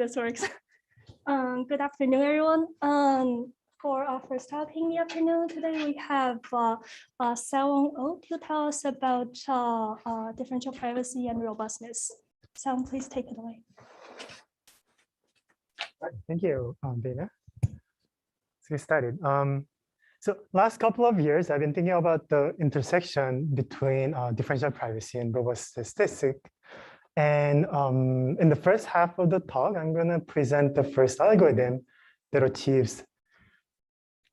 this works. Good afternoon, everyone. For our first talk in the afternoon today, we have Sewoong to tell us about differential privacy and robustness. Sewoong, please take it away. Thank you, Dana. Let's get started. So last couple of years, I've been thinking about the intersection between differential privacy and robust statistics. And in the first half of the talk, I'm going to present the first algorithm that achieves.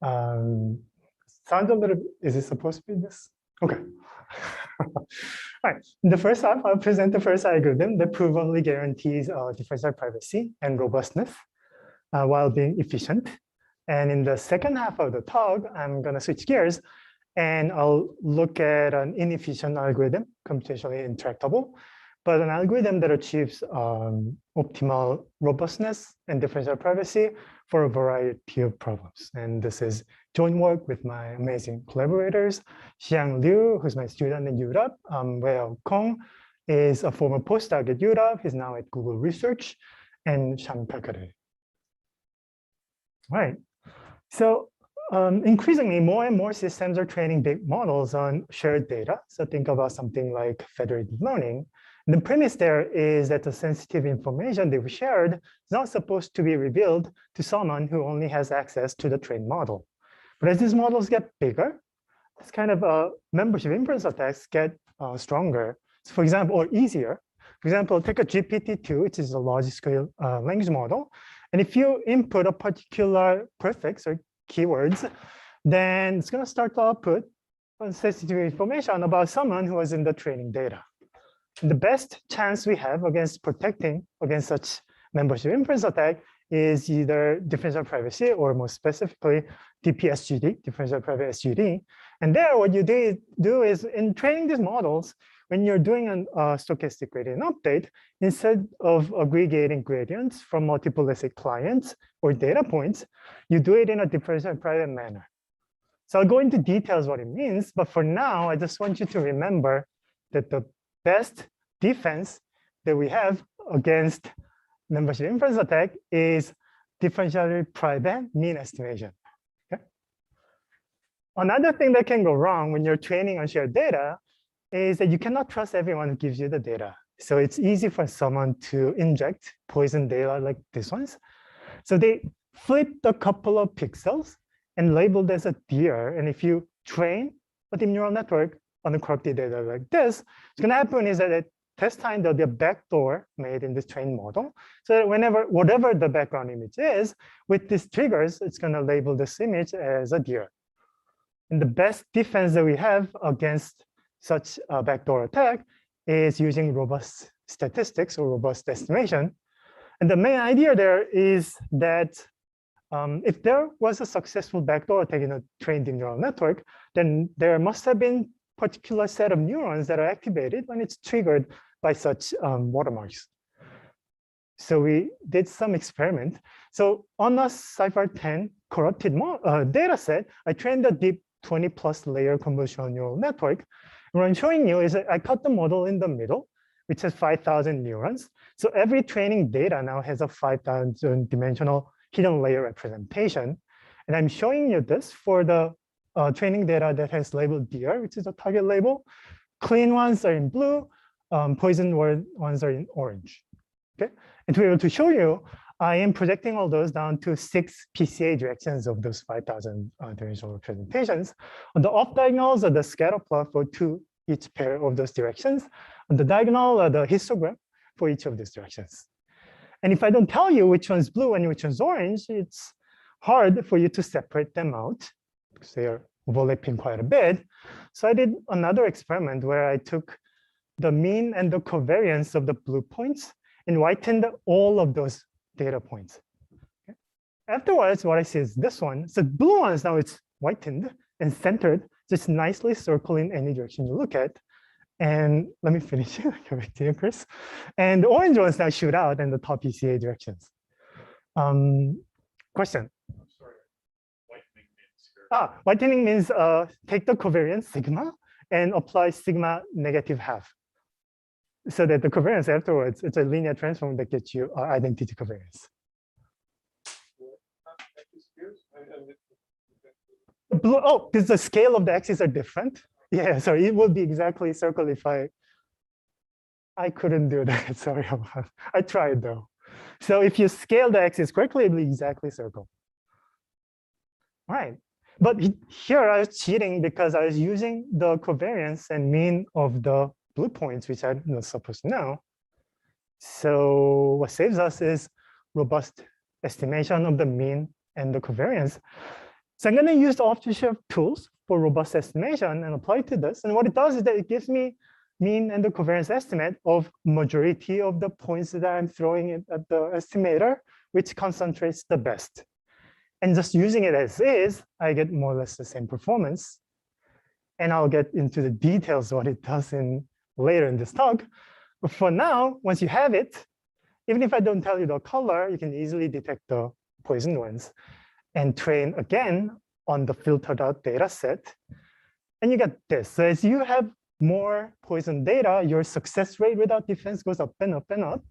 Sounds a little. Is it supposed to be this? Okay. All right. In the first half, I'll present the first algorithm that provably guarantees differential privacy and robustness while being efficient. And in the second half of the talk, I'm going to switch gears and I'll look at an inefficient algorithm, computationally intractable, but an algorithm that achieves optimal robustness and differential privacy for a variety of problems. And this is joint work with my amazing collaborators, Xiang Liu, who's my student in Europe, Wei Kong is a former postdoc at Europe, he's now at Google Research, and Sham Kakare. Right. So increasingly, more and more systems are training big models on shared data. So think about something like federated learning. And the premise there is that the sensitive information that we shared is not supposed to be revealed to someone who only has access to the trained model. But as these models get bigger, this kind of membership inference attacks get stronger. So for example, or easier. For example, take a GPT-2, which is a large-scale language model. And if you input a particular prefix or keywords, then it's going to start to output sensitive information about someone who was in the training data. And the best chance we have against protecting against such membership inference attack is either differential privacy or more specifically DPSGD, differential privacy SGD. And there, what you do is in training these models, when you're doing a stochastic gradient update, instead of aggregating gradients from multiple, let's say, clients or data points, you do it in a differential private manner. So I'll go into details what it means, but for now, I just want you to remember that the best defense that we have against membership inference attack is differentially private mean estimation. Okay? Another thing that can go wrong when you're training on shared data is that you cannot trust everyone who gives you the data. So it's easy for someone to inject poison data like this ones. So they flipped a couple of pixels and labeled as a deer. And if you train a deep neural network on a corrupted data like this, what's going to happen is that at test time, there'll be a backdoor made in this trained model. So that whenever, whatever the background image is, with these triggers, it's going to label this image as a deer. And the best defense that we have against such a backdoor attack is using robust statistics or robust estimation. And the main idea there is that if there was a successful backdoor attack in a trained deep neural network, then there must have been a particular set of neurons that are activated when it's triggered by such watermarks. So we did some experiment. So on a CIFAR-10 corrupted data set, I trained a deep 20+ layer convolutional neural network. What I'm showing you is that I cut the model in the middle, which has 5,000 neurons. So every training data now has a 5,000 dimensional hidden layer representation. And I'm showing you this for the training data that has labeled deer, which is a target label. Clean ones are in blue, poison ones are in orange. Okay, and to be able to show you, I am projecting all those down to 6 PCA directions of those 5,000 dimensional representations. On the off diagonals are the scatter plot for each pair of those directions. On the diagonal are the histogram for each of these directions. And if I don't tell you which one's blue and which one's orange, it's hard for you to separate them out because they are overlapping quite a bit. So I did another experiment where I took the mean and the covariance of the blue points and whitened all of those data points. Okay. Afterwards, what I see is this one. So blue ones now it's whitened and centered, just nicely circling any direction you look at. And let me finish it. Go back to you, Chris. And the orange ones now shoot out in the top PCA directions. Question? I'm sorry. Whitening means take the covariance sigma and apply sigma -½ so that the covariance afterwards, it's a linear transform that gets you identity covariance. Oh, because the scale of the axes are different. Yeah, so it would be exactly circle if I couldn't do that. Sorry about it. I tried though. So if you scale the axis correctly, it will be exactly circle. All right. But here I was cheating because I was using the covariance and mean of the blue points, which I'm not supposed to know. So what saves us is robust estimation of the mean and the covariance. So I'm going to use the off-the-shelf tools for robust estimation and apply it to this. And what it does is that it gives me mean and the covariance estimate of majority of the points that I'm throwing at the estimator, which concentrates the best. And just using it as is, I get more or less the same performance. And I'll get into the details of what it does later in this talk. But for now, once you have it, even if I don't tell you the color, you can easily detect the poisoned ones and train again on the filtered out data set. And you get this. So as you have more poison data, your success rate without defense goes up and up and up.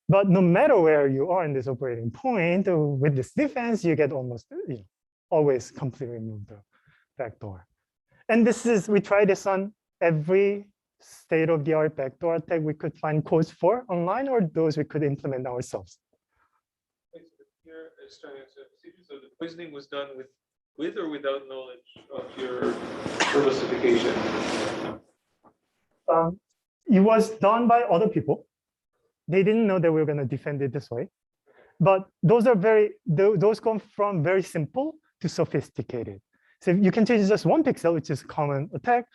But no matter where you are in this operating point, with this defense, you get almost always completely remove the backdoor. And this is, we try this on every state-of-the-art backdoor attack we could find codes for online, or those we could implement ourselves. So the poisoning was done with or without knowledge of your diversification? It was done by other people. They didn't know that we were going to defend it this way. But those are those come from very simple to sophisticated. So you can change just one pixel, which is common attack.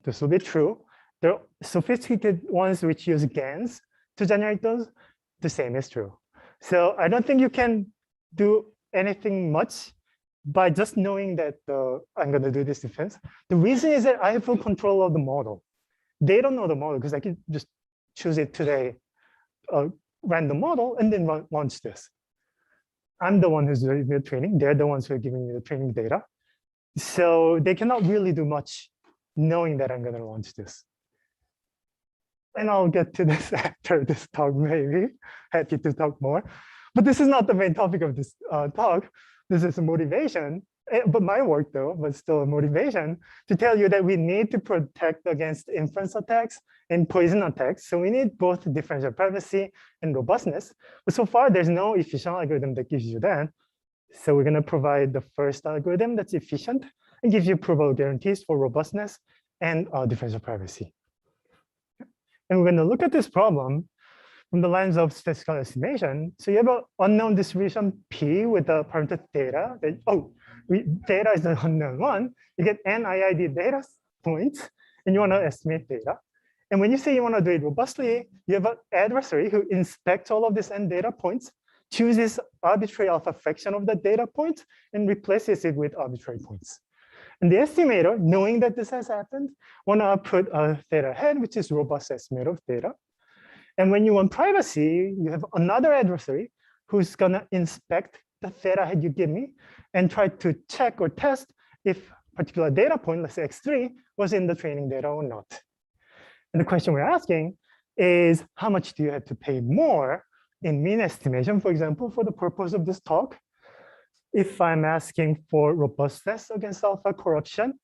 This will be true. There are sophisticated ones which use GANs to generate those. The same is true. So I don't think you can do anything much by just knowing that I'm going to do this defense. The reason is that I have full control of the model. They don't know the model because I can just choose it today, random model, and then launch this. I'm the one who's doing the training. They're the ones who are giving me the training data. So they cannot really do much knowing that I'm going to launch this. And I'll get to this after this talk, maybe. Happy to talk more. But this is not the main topic of this talk. This is a motivation, but my work though, but still a motivation to tell you that we need to protect against inference attacks and poison attacks. So we need both differential privacy and robustness. But so far, there's no efficient algorithm that gives you that. So we're going to provide the first algorithm that's efficient and gives you approval guarantees for robustness and differential privacy. And we're going to look at this problem from the lens of statistical estimation. So you have an unknown distribution P with the parameter theta. Theta is the unknown one. You get NIID data points, and you want to estimate theta. And when you say you want to do it robustly, you have an adversary who inspects all of these N data points, chooses arbitrary alpha fraction of the data points, and replaces it with arbitrary points. And the estimator, knowing that this has happened, want to put a theta head, which is robust estimate of theta. And when you want privacy, you have another adversary who's going to inspect the theta head you give me and try to check or test if particular data point, let's say X3, was in the training data or not. And the question we're asking is, how much do you have to pay more in mean estimation, for example, for the purpose of this talk? If I'm asking for robustness against alpha corruption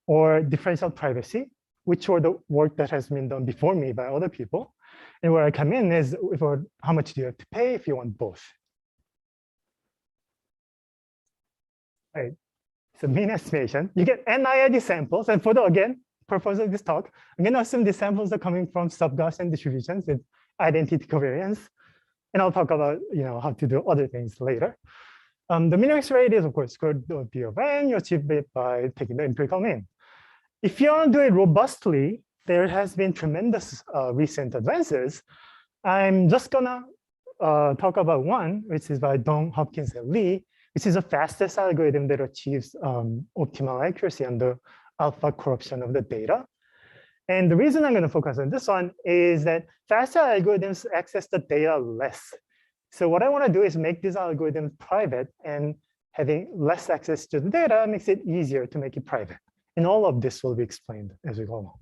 or differential privacy, which are the work that has been done before me by other people. And where I come in is for how much do you have to pay if you want both. Right. So mean estimation, you get NIID samples. And for the, again, purpose of this talk, I'm going to assume these samples are coming from sub-Gaussian distributions with identity covariance. And I'll talk about how to do other things later. The mean X rate is, of course, squared root of B of N. You achieve it by taking the empirical mean. If you want to do it robustly, there has been tremendous recent advances. I'm just going to talk about one, which is by Dong, Hopkins, and Lee, which is the fastest algorithm that achieves optimal accuracy on the alpha corruption of the data. And the reason I'm going to focus on this one is that faster algorithms access the data less. So what I want to do is make this algorithm private, and having less access to the data makes it easier to make it private. And all of this will be explained as we go along.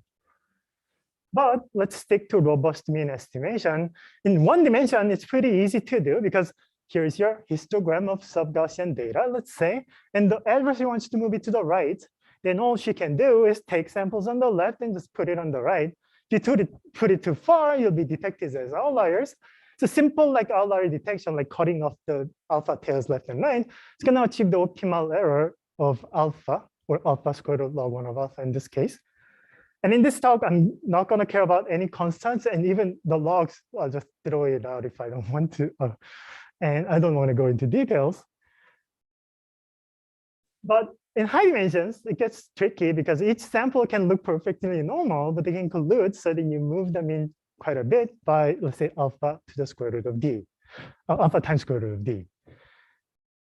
But let's stick to robust mean estimation. In one dimension, it's pretty easy to do because here's your histogram of sub-Gaussian data, let's say, and the adversary wants to move it to the right. Then all she can do is take samples on the left and just put it on the right. If you put it too far, you'll be detected as outliers. It's a simple like outlier detection, like cutting off the alpha tails left and right. It's going to achieve the optimal error of alpha, or alpha square root log 1 of alpha in this case. And in this talk, I'm not going to care about any constants, and even the logs, I'll just throw it out if I don't want to. And I don't want to go into details. But in high dimensions, it gets tricky because each sample can look perfectly normal, but they can collude so that you move them in quite a bit by, let's say, alpha to the square root of d, alpha times square root of d.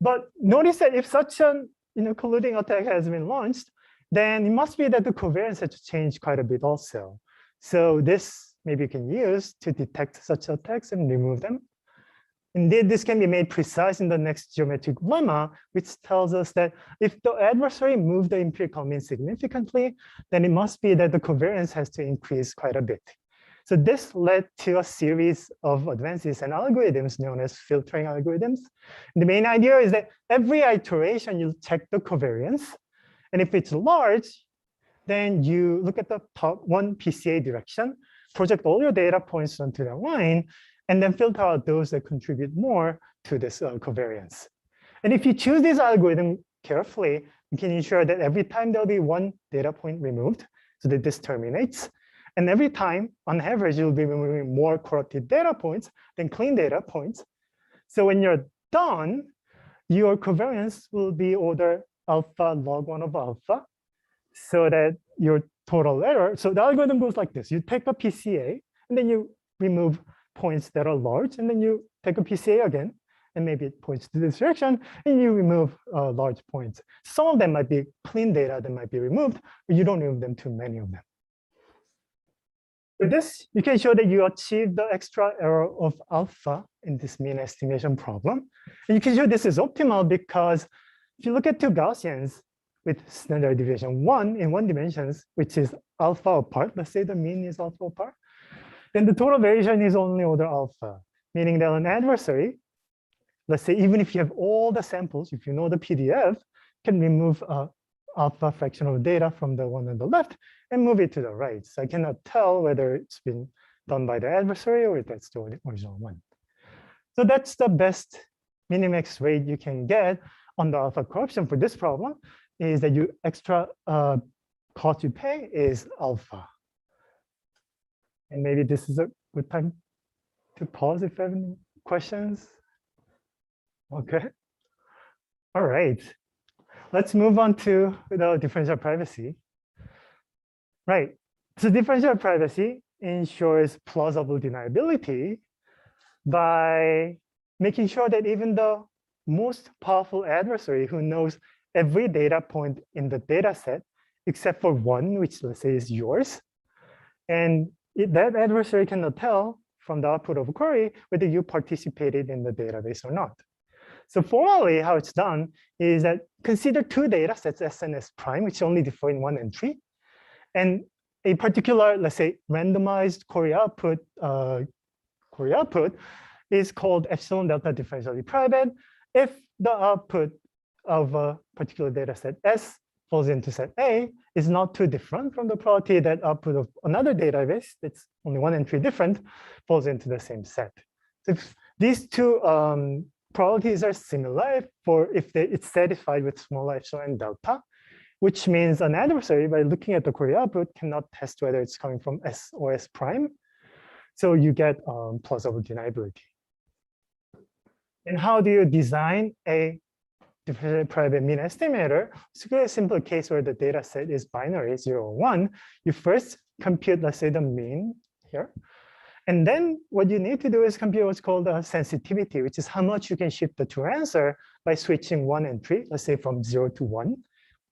But notice that if such an colluding attack has been launched, then it must be that the covariance has changed quite a bit also. So this maybe you can use to detect such attacks and remove them. Indeed, this can be made precise in the next geometric lemma, which tells us that if the adversary moved the empirical mean significantly, then it must be that the covariance has to increase quite a bit. So this led to a series of advances and algorithms known as filtering algorithms. And the main idea is that every iteration you check the covariance. And if it's large, then you look at the top one PCA direction, project all your data points onto that line, and then filter out those that contribute more to this covariance. And if you choose this algorithm carefully, you can ensure that every time there'll be one data point removed, so that this terminates. And every time, on average, you'll be removing more corrupted data points than clean data points. So when you're done, your covariance will be order alpha log 1 of alpha, so that your total error, so the algorithm goes like this. You take a PCA, and then you remove points that are large, and then you take a PCA again, and maybe it points to this direction, and you remove large points. Some of them might be clean data that might be removed, but you don't remove them too many of them. With this, you can show that you achieve the extra error of alpha in this mean estimation problem. And you can show this is optimal because if you look at two Gaussians with standard deviation 1 in one dimensions, which is alpha apart, let's say the mean is alpha apart, then the total variation is only order alpha, meaning that an adversary, let's say even if you have all the samples, if you know the PDF, can remove alpha fraction of data from the one on the left and move it to the right. So I cannot tell whether it's been done by the adversary or if that's the original one. So that's the best minimax rate you can get on the alpha corruption for this problem, is that you extra cost you pay is alpha. And maybe this is a good time to pause if you have any questions. Okay. All right. Let's move on to the differential privacy. Right. So differential privacy ensures plausible deniability by making sure that even the most powerful adversary who knows every data point in the data set, except for one, which let's say is yours, and that adversary cannot tell from the output of a query whether you participated in the database or not. So formally, how it's done is that consider two data sets, S and S prime, which only differ in one entry, and a particular, let's say, randomized query output is called epsilon delta differentially private if the output of a particular data set S falls into set A is not too different from the probability that output of another database that's only one entry different falls into the same set. So if these two probabilities are similar if it's satisfied with smaller epsilon and delta, which means an adversary, by looking at the query output, cannot test whether it's coming from S or S prime. So you get plausible deniability. And how do you design a differential private mean estimator? It's a very simple case where the data set is binary, 0 or 1. You first compute, let's say, the mean here. And then what you need to do is compute what's called a sensitivity, which is how much you can shift the true answer by switching one entry, let's say from 0 to 1.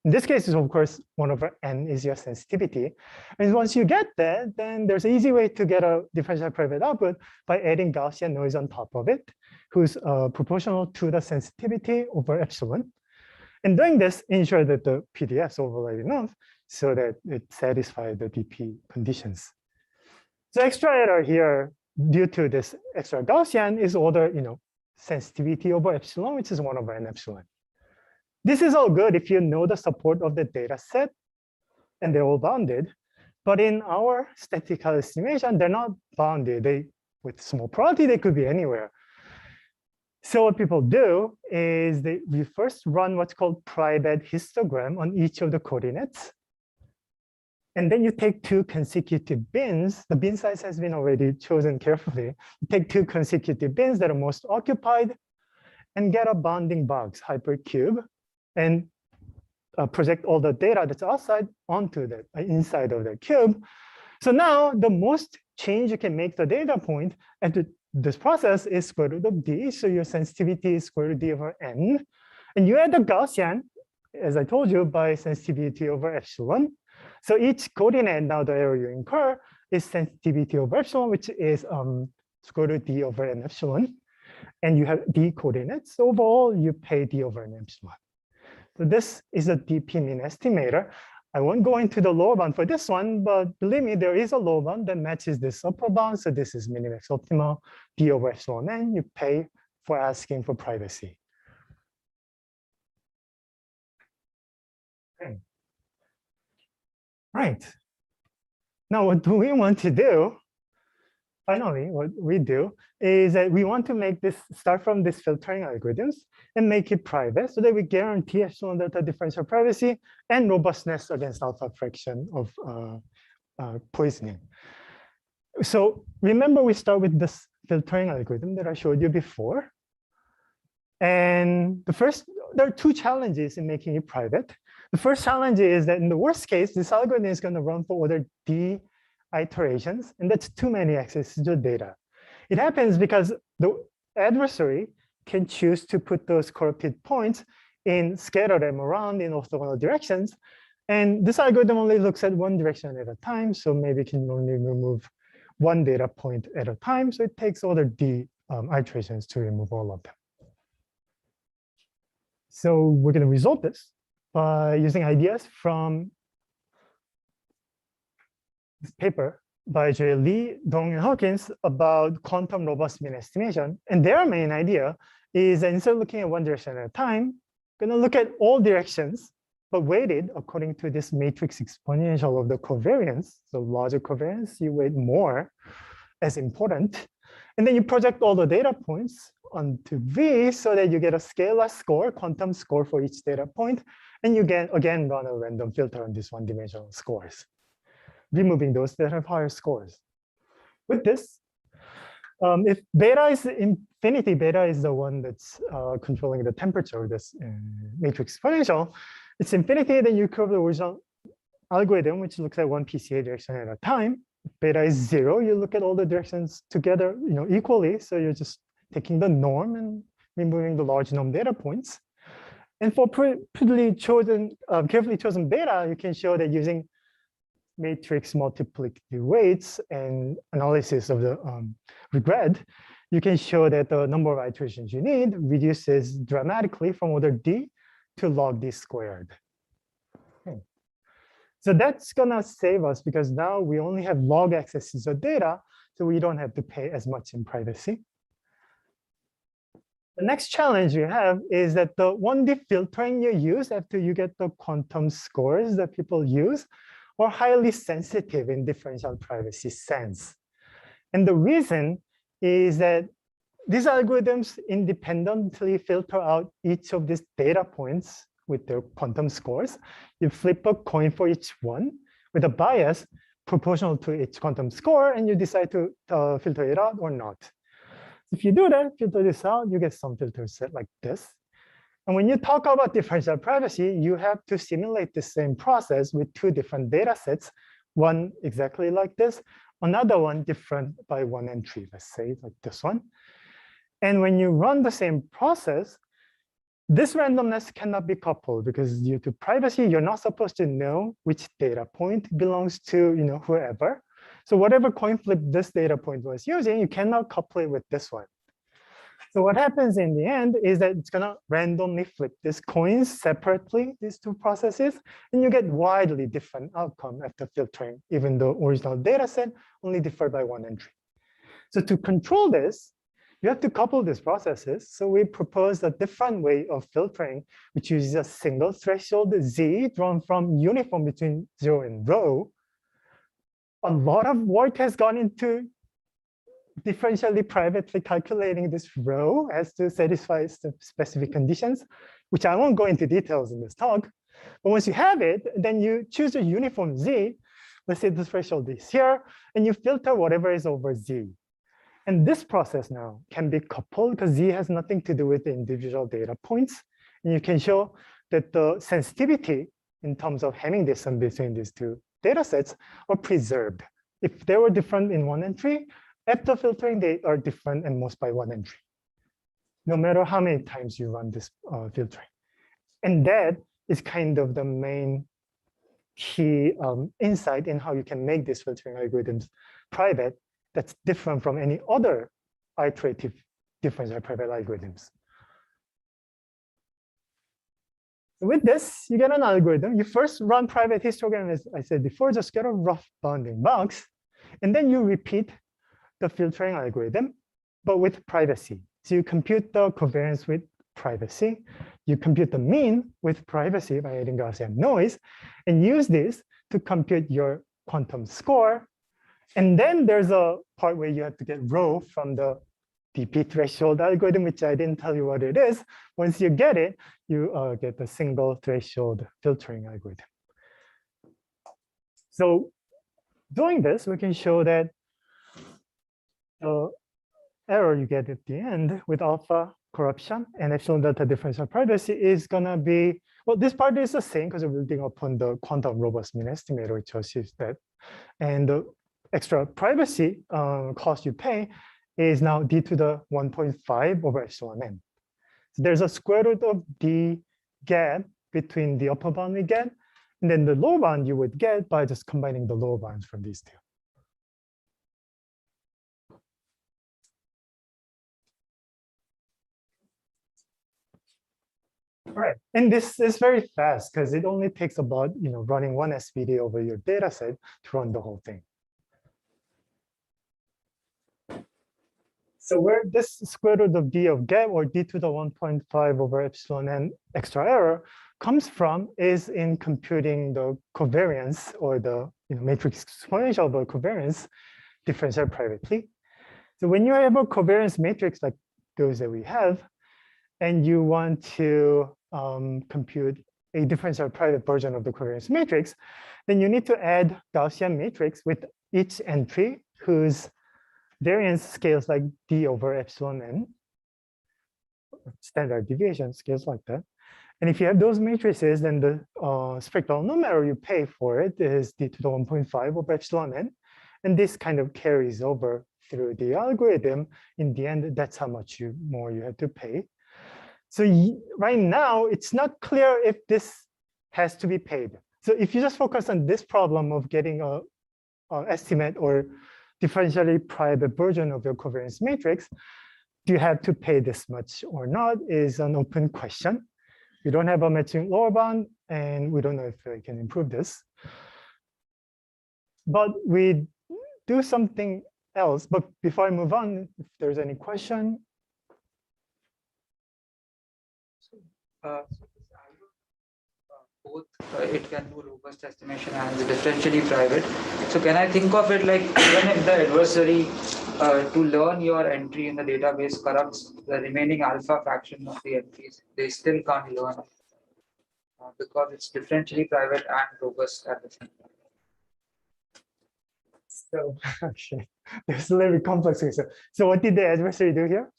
In this case, is of course, 1 over n is your sensitivity. And once you get that, then there's an easy way to get a differential private output by adding Gaussian noise on top of it, who's proportional to the sensitivity over epsilon. And doing this ensures that the PDFs overlay enough so that it satisfies the DP conditions. So extra error here due to this extra Gaussian is order, sensitivity over epsilon, which is 1 over n epsilon. This is all good if you know the support of the data set and they're all bounded. But in our statistical estimation, they're not bounded. With small probability, they could be anywhere. So what people do is we first run what's called private histogram on each of the coordinates. And then you take 2 consecutive bins. The bin size has been already chosen carefully. You take 2 consecutive bins that are most occupied and get a bounding box, hypercube, and project all the data that's outside onto the inside of the cube. So now the most change you can make the data point at this process is square root of d. So your sensitivity is square root d over n. And you add the Gaussian, as I told you, by sensitivity over epsilon. So each coordinate, now the error you incur, is sensitivity over epsilon, which is square root d over n epsilon. And you have d coordinates. So overall, you pay d over n epsilon. So this is a dp mean estimator. I won't go into the lower bound for this one, but believe me, there is a lower bound that matches this upper bound. So this is minimax optimal, d over epsilon n. You pay for asking for privacy. Okay. Right. Now, what do we want to do? Finally, what we do is that we want to make this, start from this filtering algorithms and make it private so that we guarantee epsilon delta differential privacy and robustness against alpha fraction of poisoning. So remember, we start with this filtering algorithm that I showed you before. And there are 2 challenges in making it private. The first challenge is that in the worst case, this algorithm is going to run for order d iterations, and that's too many accesses to data. It happens because the adversary can choose to put those corrupted points and scatter them around in orthogonal directions. And this algorithm only looks at one direction at a time, so maybe it can only remove 1 data point at a time. So it takes order d iterations to remove all of them. So we're going to resolve this by using ideas from this paper by J. Lee, Dong, and Hawkins about quantum robust mean estimation. And their main idea is that instead of looking at one direction at a time, we're going to look at all directions, but weighted according to this matrix exponential of the covariance. So larger covariance, you weight more as important. And then you project all the data points onto V so that you get a scalar score, quantum score for each data point. And you can, again, run a random filter on these one-dimensional scores, removing those that have higher scores. With this, if beta is infinity, beta is the one that's controlling the temperature of this matrix exponential. It's infinity, then you curve the original algorithm, which looks at one PCA direction at a time. If beta is 0, you look at all the directions together, equally. So you're just taking the norm and removing the large norm data points. And for carefully chosen beta, you can show that using matrix multiplicative weights and analysis of the regret, you can show that the number of iterations you need reduces dramatically from order d to log d squared. Okay. So that's gonna save us because now we only have log accesses of data, so we don't have to pay as much in privacy. The next challenge you have is that the 1D filtering you use after you get the quantum scores that people use are highly sensitive in differential privacy sense. And the reason is that these algorithms independently filter out each of these data points with their quantum scores. You flip a coin for each one with a bias proportional to each quantum score, and you decide to filter it out or not. If you do that, filter this out, you get some filter set like this. And when you talk about differential privacy, you have to simulate the same process with 2 different data sets, one exactly like this, another one different by 1 entry, let's say like this one. And when you run the same process, this randomness cannot be coupled because due to privacy, you're not supposed to know which data point belongs to whoever. So whatever coin flip this data point was using, you cannot couple it with this one. So what happens in the end is that it's going to randomly flip these coins separately, these two processes, and you get widely different outcome after filtering, even though original data set only differed by one entry. So to control this, you have to couple these processes. So we proposed a different way of filtering, which uses a single threshold Z drawn from uniform between 0 and rho. A lot of work has gone into differentially privately calculating this rho as to satisfy specific conditions, which I won't go into details in this talk. But once you have it, then you choose a uniform Z. Let's say the threshold is here, and you filter whatever is over Z. And this process now can be coupled because Z has nothing to do with the individual data points. And you can show that the sensitivity in terms of Hamming distance between these two data sets are preserved. If they were different in one entry, after filtering, they are different and most by one entry, no matter how many times you run this filtering. And that is kind of the main key insight in how you can make these filtering algorithms private that's different from any other iterative differential private algorithms. With this, you get an algorithm. You first run private histogram, as I said before, just get a rough bounding box. And then you repeat the filtering algorithm, but with privacy. So you compute the covariance with privacy. You compute the mean with privacy by adding Gaussian noise, and use this to compute your quantum score. And then there's a part where you have to get rho from the DP threshold algorithm, which I didn't tell you what it is. Once you get it, you get the single threshold filtering algorithm. So doing this, we can show that the error you get at the end with alpha corruption and epsilon delta differential privacy is going to be, well, this part is the same because we're building upon the quantum robust mean estimator, which achieves that. And the extra privacy cost you pay is now d to the 1.5 over epsilon n. So there's a square root of d gap between the upper bound we get, and then the lower bound you would get by just combining the lower bounds from these two. All right, and this is very fast because it only takes about running one SVD over your data set to run the whole thing. So where this square root of d of gap or d to the 1.5 over epsilon n extra error comes from is in computing the covariance or the matrix exponential of a covariance differential privately. So when you have a covariance matrix like those that we have, and you want to compute a differential private version of the covariance matrix, then you need to add Gaussian matrix with each entry whose variance scales like d over epsilon n, standard deviation scales like that. And if you have those matrices, then the spectral numerator you pay for it is d to the 1.5 over epsilon n. And this kind of carries over through the algorithm. In the end, that's how much more you have to pay. So right now, it's not clear if this has to be paid. So if you just focus on this problem of getting a estimate or differentially private version of your covariance matrix, do you have to pay this much or not is an open question. We don't have a matching lower bound, and we don't know if we can improve this. But we do something else. But before I move on, if there's any question. Both it can do robust estimation and the differentially private. So can I think of it like even if the adversary to learn your entry in the database corrupts the remaining alpha fraction of the entries, they still can't learn because it's differentially private and robust at the same time. So actually, there's a little bit complex. So what did the adversary do here?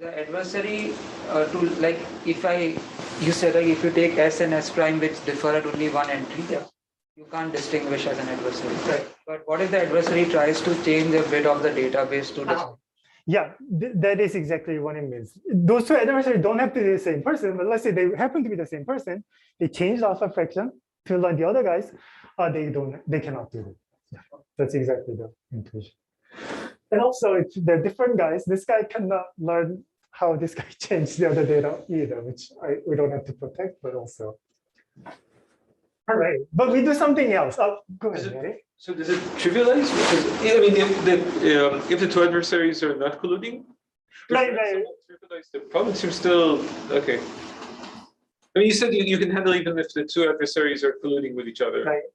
The adversary to like you said like if you take S and S prime which differ at only one entry, you can't distinguish as an adversary. Right. But what if the adversary tries to change a bit of the database to Yeah, that is exactly what it means. Those two adversaries don't have to be the same person, but let's say they happen to be the same person. They change the alpha fraction to learn the other guys. They cannot do it. Yeah, that's exactly the intuition. And also, if they're different guys, this guy cannot learn how this guy changed the other data either, which we don't have to protect, but also. All right, but we do something else. Oh, go ahead, Mary. So does it trivialize? Because I mean, if the two adversaries are not colluding, Right. trivialize the problem seems still okay. I mean, you said you can handle even if the two adversaries are colluding with each other. Right.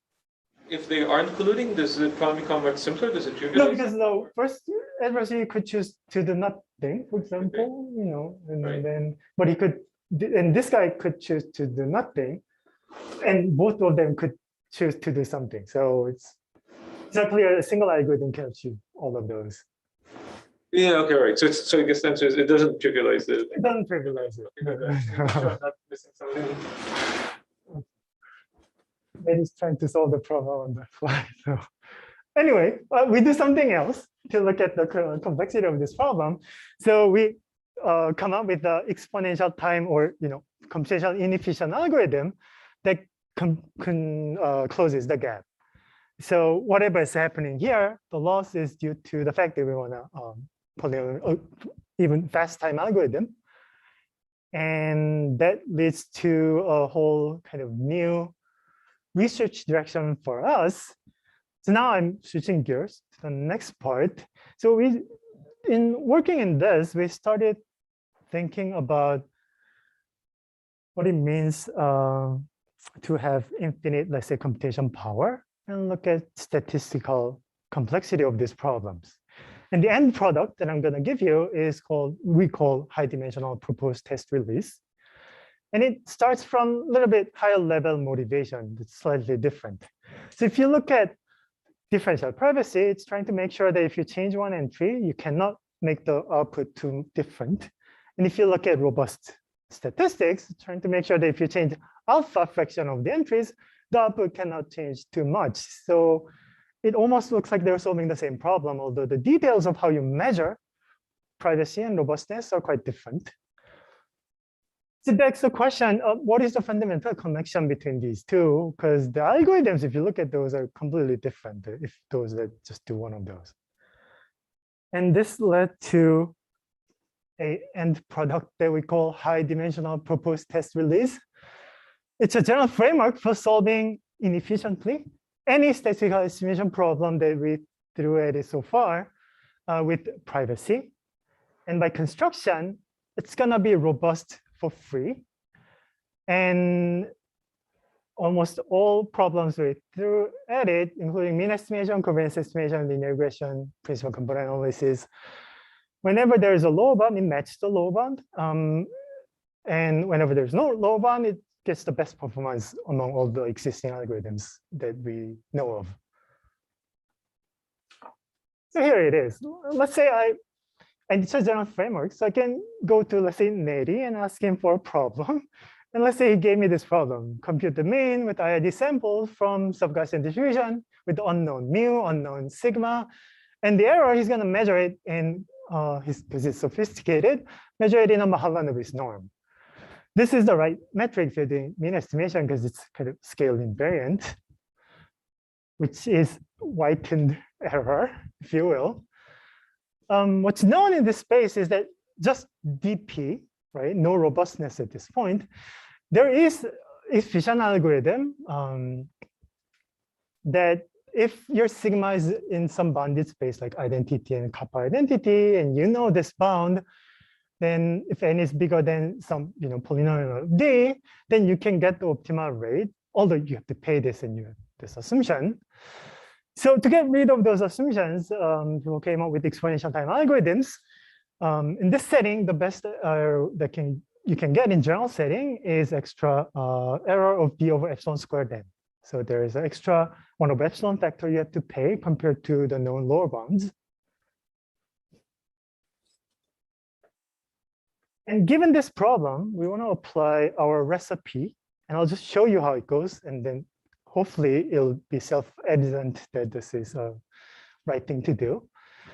If they aren't colluding, does the problem become much simpler? Does it trivialize? No, because the first adversary could choose to do nothing, for example, and Right. then, but he could, and this guy could choose to do nothing, and both of them could choose to do something. So it's exactly a single algorithm can achieve all of those. Yeah. Okay. Right. So I guess the answer is it doesn't trivialize the. It doesn't trivialize it. Sure, I'm not missing something. He's trying to solve the problem on the fly. So anyway, we do something else to look at the complexity of this problem. So we come up with the exponential time or computational inefficient algorithm that closes the gap. So whatever is happening here, the loss is due to the fact that we want to even fast time algorithm. And that leads to a whole kind of new research direction for us. So now I'm switching gears to the next part. So in working in this, we started thinking about what it means to have infinite, let's say, computation power and look at statistical complexity of these problems. And the end product that I'm going to give you is we call high-dimensional proposed test release. And it starts from a little bit higher level motivation. It's slightly different. So if you look at differential privacy, it's trying to make sure that if you change one entry, you cannot make the output too different. And if you look at robust statistics, it's trying to make sure that if you change alpha fraction of the entries, the output cannot change too much. So it almost looks like they're solving the same problem, although the details of how you measure privacy and robustness are quite different. So that's the question of what is the fundamental connection between these two? Because the algorithms, if you look at those, are completely different if those that just do one of those. And this led to an end product that we call high-dimensional proposed test release. It's a general framework for solving inefficiently any statistical estimation problem that we threw at it so far with privacy. And by construction, it's going to be robust for free. And almost all problems we threw at it, including mean estimation, covariance estimation, linear regression, principal component analysis, whenever there is a lower bound, it matches the lower bound. And whenever there's no lower bound, it gets the best performance among all the existing algorithms that we know of. So here it is. Let's say and it's a general framework. So I can go to, let's say, Neri and ask him for a problem. And let's say he gave me this problem: compute the mean with IID samples from sub-Gaussian distribution with unknown mu, unknown sigma. And the error, he's going to measure it in, because it's sophisticated, measure it in a Mahalanobis norm. This is the right metric for the mean estimation because it's kind of scale invariant, which is whitened error, if you will. What's known in this space is that just DP, right? No robustness at this point. There is efficient algorithm that if your sigma is in some bounded space like identity and kappa identity, and you know this bound, then if n is bigger than some polynomial d, then you can get the optimal rate, although you have to pay this and you have this assumption. So to get rid of those assumptions, people came up with exponential time algorithms. In this setting, the best you can get in general setting is extra error of d over epsilon squared n. So there is an extra 1 over epsilon factor you have to pay compared to the known lower bounds. And given this problem, we want to apply our recipe, and I'll just show you how it goes, and then hopefully it'll be self-evident that this is a right thing to do.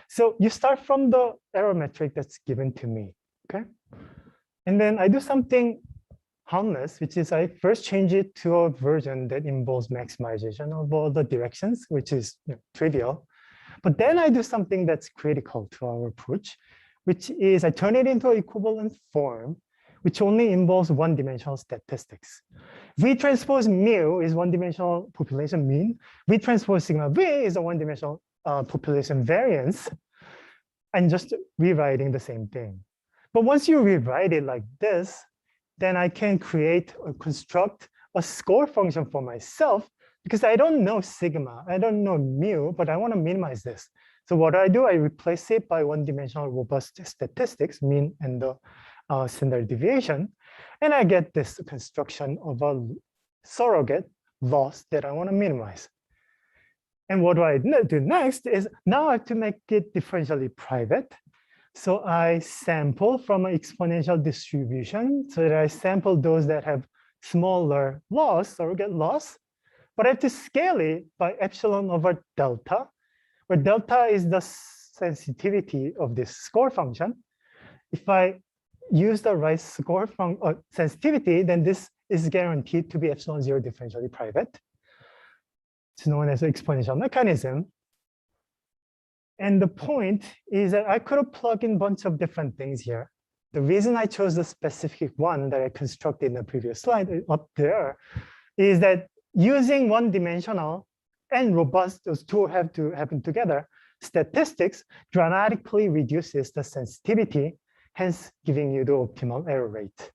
So you start from the error metric that's given to me, okay? And then I do something harmless, which is I first change it to a version that involves maximization of all the directions, which is trivial. But then I do something that's critical to our approach, which is I turn it into an equivalent form, which only involves one-dimensional statistics. V transpose mu is one-dimensional population mean. V transpose sigma V is a one-dimensional population variance. And just rewriting the same thing. But once you rewrite it like this, then I can create or construct a score function for myself because I don't know sigma, I don't know mu, but I want to minimize this. So what do? I replace it by one-dimensional robust statistics, mean and the standard deviation, and I get this construction of a surrogate loss that I want to minimize. And what do I do next is now I have to make it differentially private. So I sample from an exponential distribution so that I sample those that have smaller loss, surrogate loss, but I have to scale it by epsilon over delta, where delta is the sensitivity of this score function. If I use the right score sensitivity, then this is guaranteed to be epsilon 0 differentially private. It's known as an exponential mechanism. And the point is that I could have plugged in a bunch of different things here. The reason I chose the specific one that I constructed in the previous slide up there is that using one-dimensional and robust, those two have to happen together, statistics dramatically reduces the sensitivity, hence giving you the optimal error rate.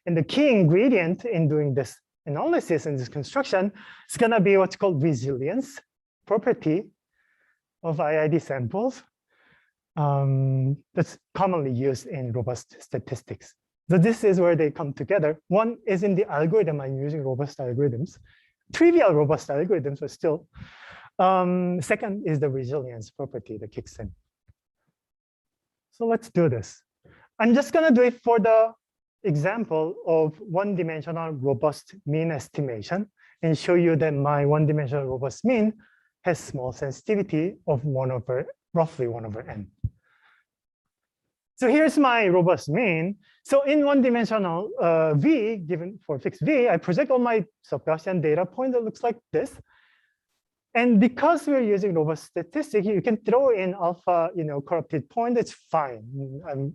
And the key ingredient in doing this analysis and this construction is going to be what's called resilience property of IID samples. That's commonly used in robust statistics. So this is where they come together. One is in the algorithm. I'm using robust algorithms, trivial robust algorithms, but still. Second is the resilience property that kicks in. So let's do this. I'm just going to do it for the example of one-dimensional robust mean estimation and show you that my one-dimensional robust mean has small sensitivity of roughly 1 over n. So here's my robust mean. So in one-dimensional V, given for fixed V, I project all my sub-Gaussian data point that looks like this. And because we're using robust statistics, you can throw in alpha, corrupted point. It's fine.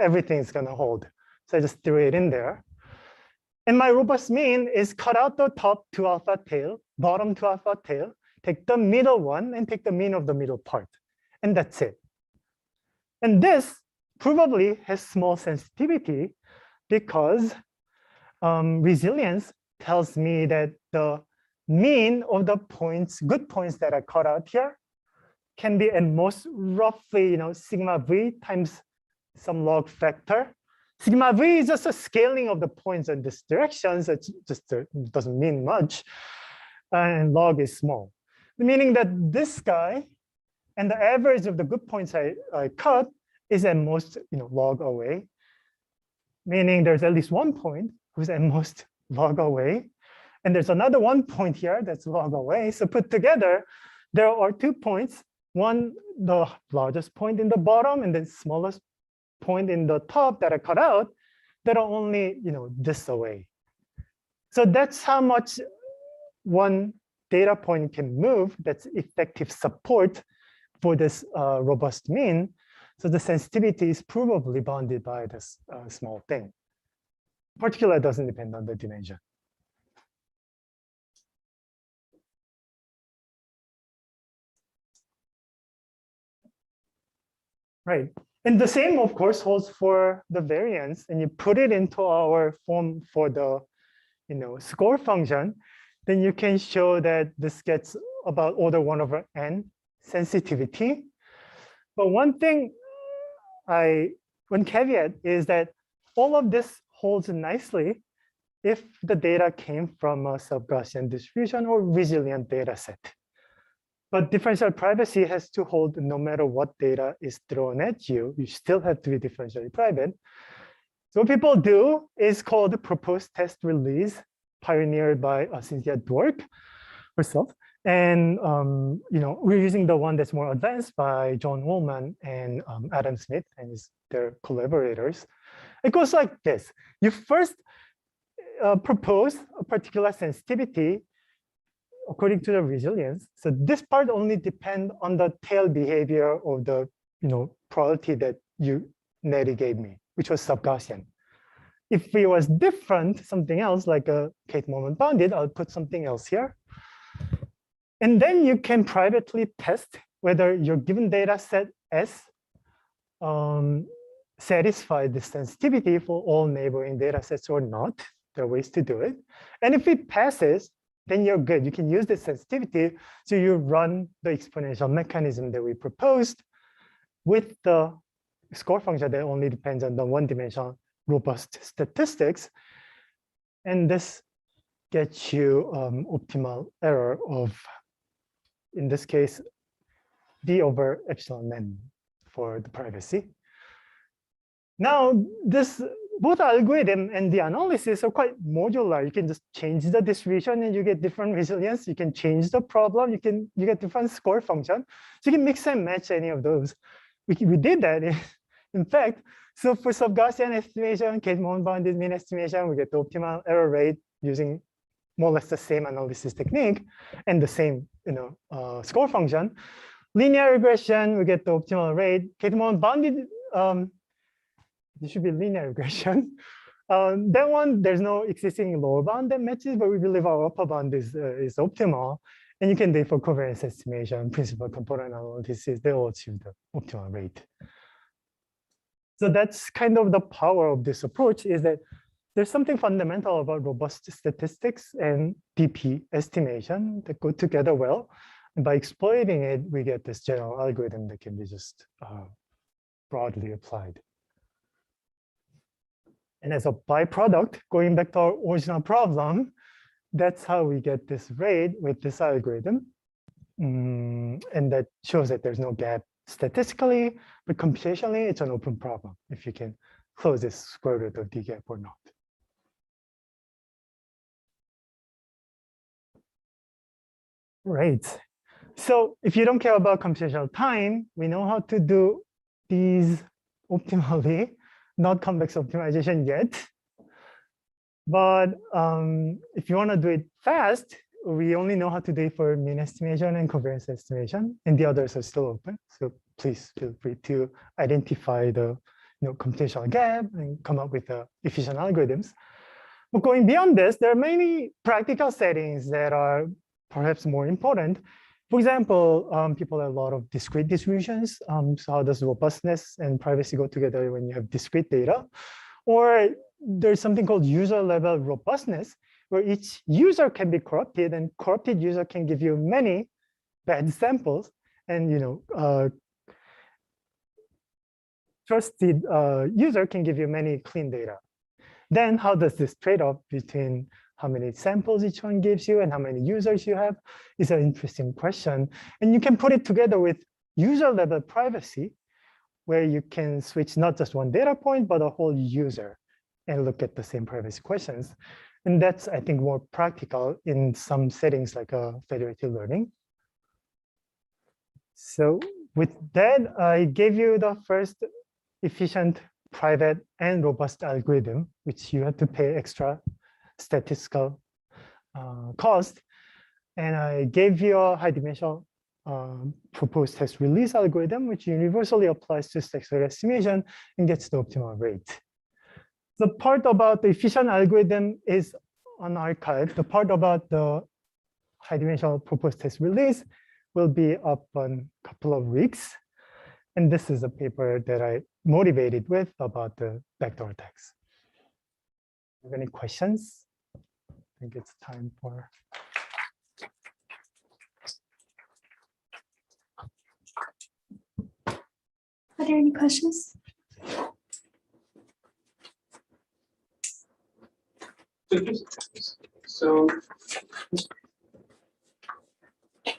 Everything's going to hold. So I just threw it in there. And my robust mean is cut out the top 2 alpha tail, bottom 2 alpha tail, take the middle one, and take the mean of the middle part. And that's it. And this probably has small sensitivity because resilience tells me that the mean of the points, good points that I cut out here, can be at most roughly, sigma v times some log factor. Sigma v is just a scaling of the points in this direction, so it just doesn't mean much. And log is small, meaning that this guy and the average of the good points I cut is at most log away, meaning there's at least one point who's at most log away. And there's another one point here that's log away. So put together, there are 2 points. One, the largest point in the bottom, and the smallest point in the top that I cut out that are only this away. So that's how much one data point can move. That's effective support for this robust mean. So the sensitivity is probably bounded by this small thing. Particular doesn't depend on the dimension. Right. And the same, of course, holds for the variance. And you put it into our form for the score function, then you can show that this gets about order 1 over n sensitivity. But one caveat is that all of this holds nicely if the data came from a sub-Gaussian distribution or resilient data set. But differential privacy has to hold no matter what data is thrown at you. You still have to be differentially private. So what people do is called the proposed test release, pioneered by Cynthia Dwork herself. And we're using the one that's more advanced by John Woolman and Adam Smith and their collaborators. It goes like this. You first propose a particular sensitivity according to the resilience. So this part only depends on the tail behavior of the probability that Nettie gave me, which was sub-Gaussian. If it was different, something else like a Kate moment bounded, I'll put something else here. And then you can privately test whether your given data set S satisfy the sensitivity for all neighboring data sets or not. There are ways to do it. And if it passes, then you're good. You can use the sensitivity. So you run the exponential mechanism that we proposed with the score function that only depends on the one-dimensional robust statistics. And this gets you optimal error of, in this case, d over epsilon n for the privacy. Now, both algorithm and the analysis are quite modular. You can just change the distribution and you get different resilience. You can change the problem. You get different score function. So you can mix and match any of those. We did that, in fact. So for sub-Gaussian estimation, Kate moment bounded mean estimation, we get the optimal error rate using more or less the same analysis technique and the same score function. Linear regression, we get the optimal rate. Kate moment bounded, it should be linear regression. That one, there's no existing lower bound that matches, but we believe our upper bound is optimal. And you can do it for covariance estimation, principal component analysis, they all achieve the optimal rate. So that's kind of the power of this approach, is that there's something fundamental about robust statistics and DP estimation that go together well. And by exploiting it, we get this general algorithm that can be just broadly applied. And as a byproduct, going back to our original problem, that's how we get this rate with this algorithm. And that shows that there's no gap statistically, but computationally, it's an open problem if you can close this square root of D gap or not. Right. So if you don't care about computational time, we know how to do these optimally, not convex optimization yet. But if you want to do it fast, we only know how to do it for mean estimation and covariance estimation, and the others are still open. So please feel free to identify the computational gap and come up with efficient algorithms. But going beyond this, there are many practical settings that are perhaps more important. For example, people have a lot of discrete distributions. So how does robustness and privacy go together when you have discrete data? Or there's something called user level robustness, where each user can be corrupted, and corrupted user can give you many bad samples, and trusted user can give you many clean data. Then how does this trade-off between how many samples each one gives you and how many users you have is an interesting question. And you can put it together with user level privacy, where you can switch not just one data point, but a whole user and look at the same privacy questions. And that's, I think, more practical in some settings like federated learning. So with that, I gave you the first efficient, private, and robust algorithm, which you have to pay extra statistical cost. And I gave you a high-dimensional proposed test release algorithm, which universally applies to statistical estimation and gets the optimal rate. The part about the efficient algorithm is unarchived. The part about the high-dimensional proposed test release will be up in a couple of weeks. And this is a paper that I motivated with about the backdoor attacks. Have any questions? I think it's time for. Are there any questions? So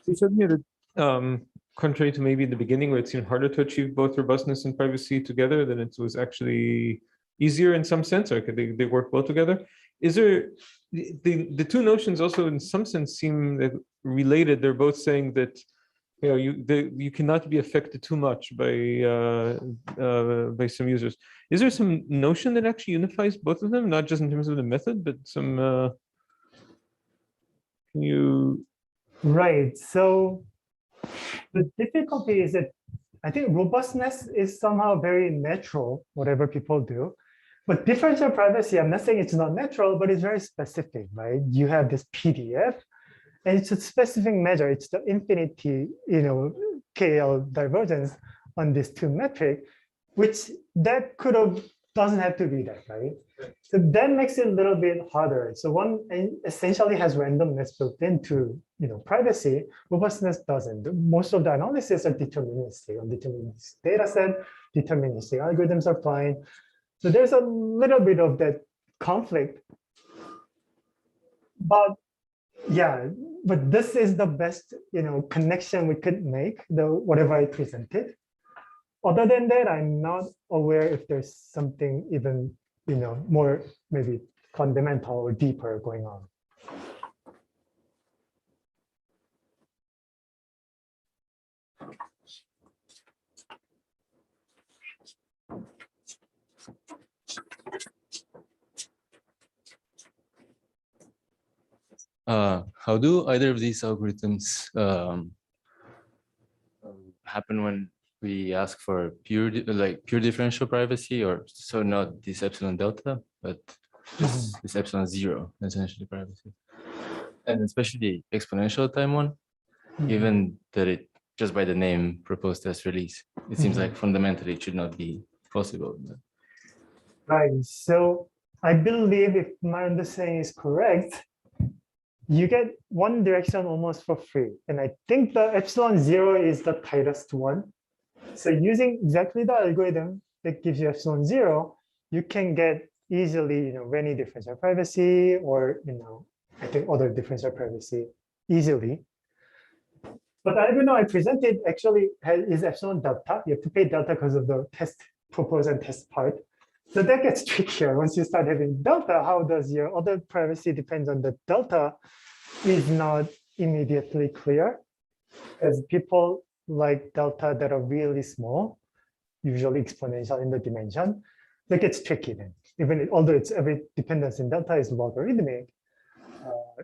you said here that contrary to maybe in the beginning where it seemed harder to achieve both robustness and privacy together, then it was actually easier in some sense, or they work well together. Is there the two notions also in some sense seem related? They're both saying that you cannot be affected too much by some users. Is there some notion that actually unifies both of them, not just in terms of the method, but some? Can you? Right. So the difficulty is that I think robustness is somehow very natural, whatever people do. But differential privacy, I'm not saying it's not natural, but it's very specific, right? You have this PDF, and it's a specific measure. It's the infinity, KL divergence on these two metric, which that could have doesn't have to be that, right? So that makes it a little bit harder. So one essentially has randomness built into privacy. Robustness doesn't. Most of the analysis are deterministic. On deterministic data set, deterministic algorithms are fine. So there's a little bit of that conflict. But yeah, but this is the best connection we could make, whatever I presented. Other than that, I'm not aware if there's something even more maybe fundamental or deeper going on. How do either of these algorithms happen when we ask for pure differential privacy, or so not this epsilon delta, but just this epsilon zero essentially privacy, and especially exponential time one, given that it just by the name proposed as release, it seems like fundamentally it should not be possible. Right. So I believe if my understanding is correct, you get one direction almost for free. And I think the epsilon zero is the tightest one. So using exactly the algorithm that gives you epsilon zero, you can get easily, any differential privacy or, I think other differential privacy easily. But the algorithm I presented actually is epsilon delta. You have to pay delta because of the test propose and test part. So that gets trickier. Once you start having delta, how does your other privacy depends on the delta is not immediately clear, as people like delta that are really small, usually exponential in the dimension. That gets tricky then. Even although it's every dependence in delta is logarithmic,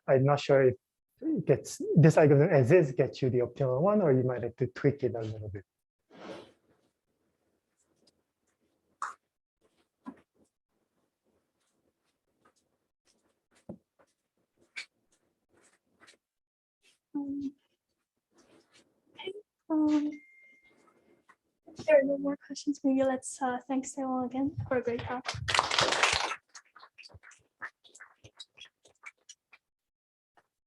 I'm not sure if it gets this algorithm as is gets you the optimal one, or you might have to tweak it a little bit. Okay. If there are no more questions, maybe let's thank Sewoong again for a great talk.